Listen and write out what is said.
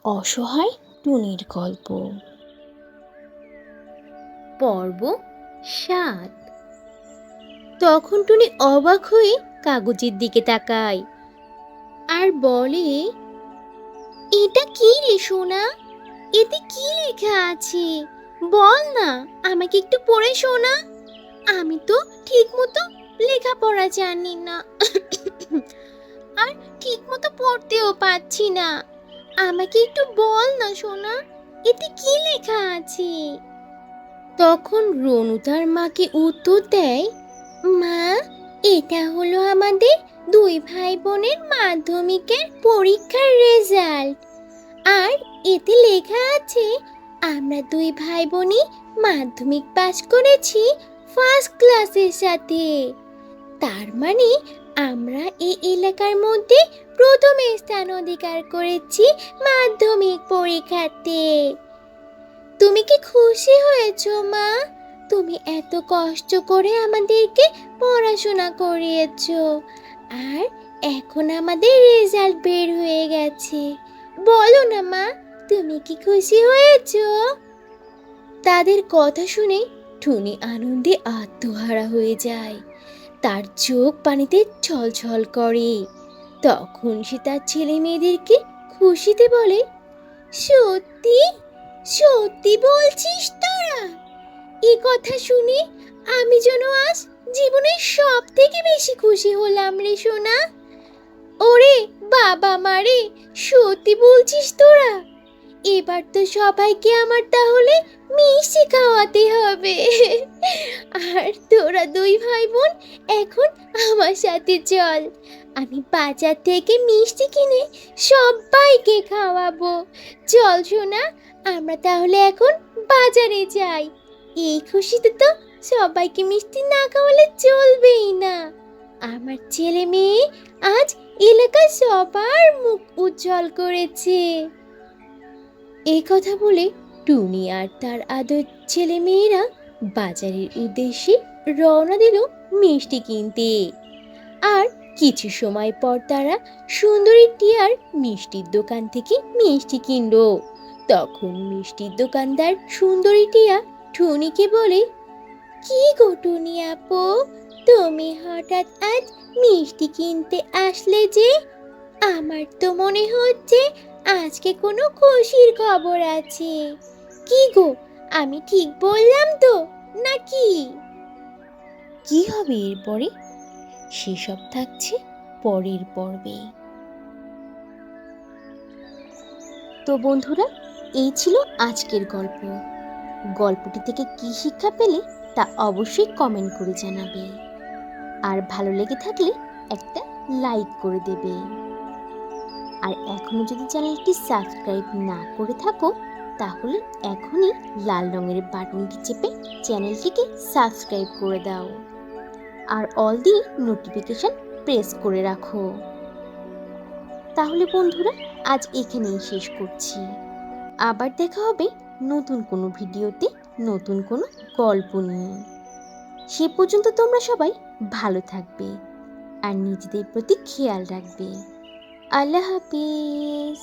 অসহায় টুনির গল্প। পর্ব ৭। তখন টুনি অবাক হয়ে কাগজের দিকে তাকায় আর বলে, এটা কি রে সোনা? এতে কি লেখা আছে? বল না, আমাকে একটু পড়ে শোনা। আমি তো ঠিক মতো লেখাপড়া জানি না আর ঠিক মতো পড়তেও পারছি না। আমাকে একটু বল না সোনা, এতে কি লেখা আছে? তখন রনু তার মাকে উত্তর দেয়, মা, এটা হলো আমাদের দুই ভাই বোনের মাধ্যমিকের পরীক্ষার রেজাল্ট। আর এতে লেখা আছে আমরা দুই ভাই বোনই মাধ্যমিক পাস করেছি ফার্স্ট ক্লাসের সাথে। তার মানে আমরা এই এলাকার মধ্যে প্রথম স্থান অধিকার করেছি মাধ্যমিক পরীক্ষাতে। তুমি কি খুশি হয়েছো মা? তুমি এত কষ্ট করে আমাদেরকে পড়াশোনা করিয়েছো, আর এখন আমাদের রেজাল্ট বের হয়ে গেছে। বলো না মা, তুমি কি খুশি হয়েছো? তাদের কথা শুনে টুনি আনন্দে আত্মহারা হয়ে যায়। তার চোখ পানিতে ছলছল করে। তখন সে তার ছেলে মেয়েদেরকে খুশিতে বলে, সত্যি সত্যি বলছিস তোরা? এই কথা শুনে আমি যেন আজ জীবনের সব থেকে বেশি খুশি হলাম রে সোনা। ওরে বাবা মারে, সত্যি বলছিস তোরা? এবার তো সবাইকে আমার তাহলে মিষ্টি খাওয়াতে হবে আর তোরা দুই ভাই বোন এখন আমার সাথে চল, আমি বাজার থেকে মিষ্টি কিনে সবাইকে খাওয়াবো। চল সোনা, আমরা তাহলে এখন বাজারে যাই। এই খুশিতে তো সবাইকে মিষ্টি না খাওয়ালে চলবেই না। আমার ছেলে মেয়ে আজ এলাকার সবার মুখ উজ্জ্বল করেছে। এই কথা বলে টুনি আর তার আদর ছেলে মেয়েরা বাজারের উদ্দেশ্যে রওনা দিল মিষ্টি কিনতে। আর কিছু সময় পর তারা সুন্দরী টিয়ার মিষ্টির দোকান থেকে মিষ্টি কিনলো। তখন মিষ্টির দোকানদার সুন্দরী টিয়া টুনিকে বলে, কি গো টুনি আপু, তুমি হঠাৎ আজ মিষ্টি কিনতে আসলে যে? আমার তো মনে হচ্ছে আজকে কোনো খুশির খবর আছে। কি গো, আমি ঠিক বললাম তো নাকি? কি হবে এরপরে সেসব থাকছে পরের পর্বে। তো বন্ধুরা, এই ছিল আজকের গল্প। গল্পটি থেকে কি শিক্ষা পেলে তা অবশ্যই কমেন্ট করে জানাবে। আর ভালো লেগে থাকলে একটা লাইক করে দেবে। আর এখনো যদি চ্যানেলটি সাবস্ক্রাইব না করে থাকো, তাহলে এখনই লাল রঙের বাটনটি চেপে চ্যানেলটিকে সাবস্ক্রাইব করে দাও আর অল দি নোটিফিকেশন প্রেস করে রাখো। তাহলে বন্ধুরা, আজ এখানেই শেষ করছি। আবার দেখা হবে নতুন কোনো ভিডিওতে, নতুন কোনো গল্প নিয়ে। সে পর্যন্ত তোমরা সবাই ভালো থাকবে আর নিজেদের প্রতি খেয়াল রাখবে। আল্লাহ হাফিজ।